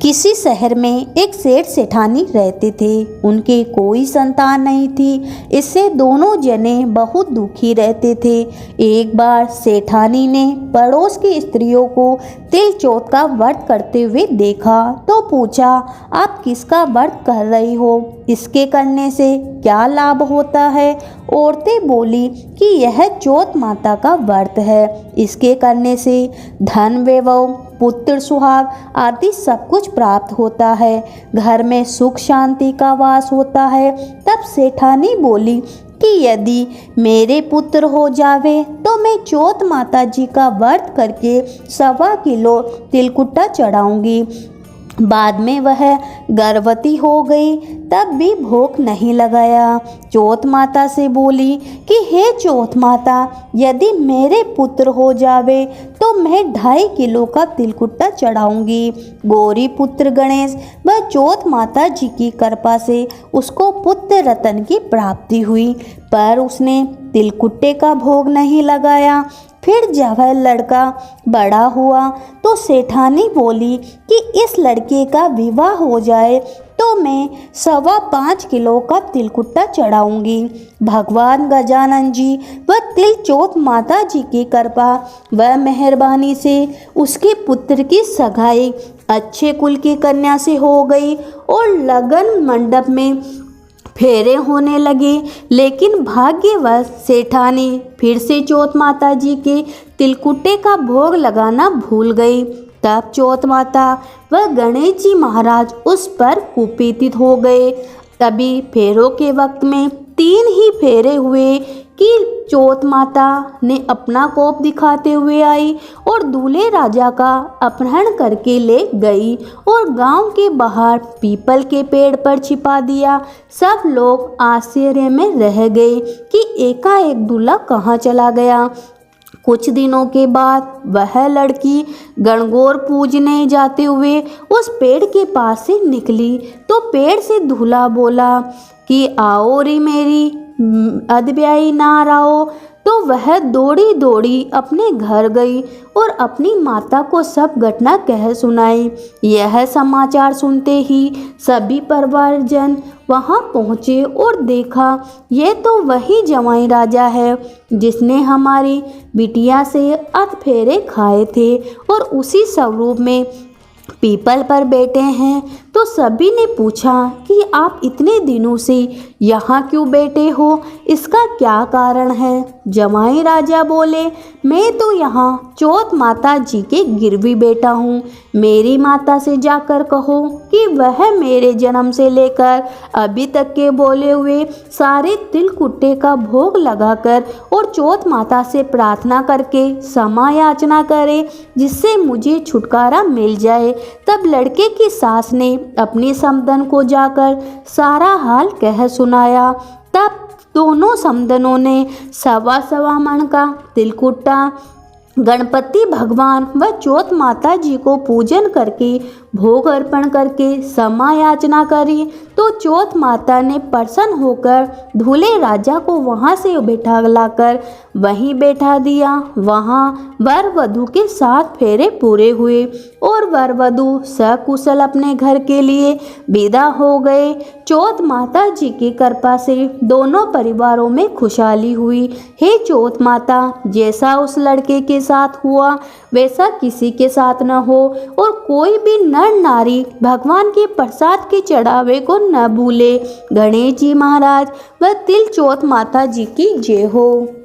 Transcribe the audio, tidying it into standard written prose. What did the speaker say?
किसी शहर में एक सेठ सेठानी रहते थे। उनके कोई संतान नहीं थी। इससे दोनों जने बहुत दुखी रहते थे। एक बार सेठानी ने पड़ोस की स्त्रियों को तिल चौथ का व्रत करते हुए देखा तो पूछा, आप किसका व्रत कर रही हो? इसके करने से क्या लाभ होता है? औरतें बोली कि यह चौथ माता का व्रत है। इसके करने से धन वैभव, पुत्र सुहाग आदि सब कुछ प्राप्त होता है। घर में सुख शांति का वास होता है। तब सेठानी बोली कि यदि मेरे पुत्र हो जावे तो मैं चौथ माता जी का व्रत करके 1.25 किलो तिलकुट्टा चढ़ाऊंगी। बाद में वह गर्भवती हो गई, तब भी भोग नहीं लगाया। चौथ माता से बोली कि हे चौथ माता, यदि मेरे पुत्र हो जावे तो मैं 2.5 किलो का तिलकुट्टा चढ़ाऊंगी। गौरी पुत्र गणेश व चौथ माता जी की कृपा से उसको पुत्र रतन की प्राप्ति हुई, पर उसने तिलकुट्टे का भोग नहीं लगाया। फिर जब वह लड़का बड़ा हुआ तो सेठानी बोली कि इस लड़के का विवाह हो जाए तो मैं 5.25 किलो का तिलकुट्टा चढ़ाऊंगी। भगवान गजानन जी व तिल चौथ माता जी की कृपा व मेहरबानी से उसके पुत्र की सगाई अच्छे कुल की कन्या से हो गई और लगन मंडप में फेरे होने लगे। लेकिन भाग्यवश सेठानी फिर से चौथ माता जी के तिलकुट्टे का भोग लगाना भूल गई। तब चौथ माता व गणेश जी महाराज उस पर कुपित हो गए। तभी फेरों के वक्त में 3 ही फेरे हुए कि चौथ माता ने अपना कोप दिखाते हुए आई और दूल्हे राजा का अपहरण करके ले गई और गांव के बाहर पीपल के पेड़ पर छिपा दिया। सब लोग आश्चर्य में रह गए कि एकाएक दूल्हा कहाँ चला गया। कुछ दिनों के बाद वह लड़की गणगौर पूजने जाते हुए उस पेड़ के पास से निकली तो पेड़ से दूल्हा बोला कि आओ रे मेरी अदब्याई नार आओ। तो वह दौड़ी दौड़ी अपने घर गई और अपनी माता को सब घटना कह सुनाई। यह समाचार सुनते ही सभी परिवारजन वहां पहुंचे और देखा ये तो वही जवाई राजा है जिसने हमारी बिटिया से अत फेरे खाए थे और उसी स्वरूप में पीपल पर बैठे हैं। तो सभी ने पूछा कि आप इतने दिनों से यहाँ क्यों बैठे हो? इसका क्या कारण है? जमाई राजा बोले, मैं तो यहाँ चौथ माता जी के गिरवी बैठा हूँ। मेरी माता से जाकर कहो कि वह मेरे जन्म से लेकर अभी तक के बोले हुए सारे तिलकुट्टे का भोग लगाकर और चौथ माता से प्रार्थना करके क्षमा याचना करे जिससे मुझे छुटकारा मिल जाए। तब लड़के की सास ने अपनी समधन को जाकर सारा हाल कह सुनाया। तब दोनों समधनों ने 1.25 मन का तिलकुट्टा गणपति भगवान व चौथ माता जी को पूजन करके भोग अर्पण करके क्षमा याचना करी। तो चौथ माता ने प्रसन्न होकर दूल्हे राजा को वहां से बैठा लाकर वहीं बैठा दिया। वहां वर वधू के 7 फेरे पूरे हुए और वर वधू सकुशल अपने घर के लिए विदा हो गए। चौथ माता जी की कृपा से दोनों परिवारों में खुशहाली हुई। हे चौथ माता, जैसा उस लड़के के साथ हुआ वैसा किसी के साथ न हो और कोई भी नर नारी भगवान के प्रसाद के चढ़ावे को न भूले। गणेश जी महाराज व तिल चौथ माता जी की जय हो।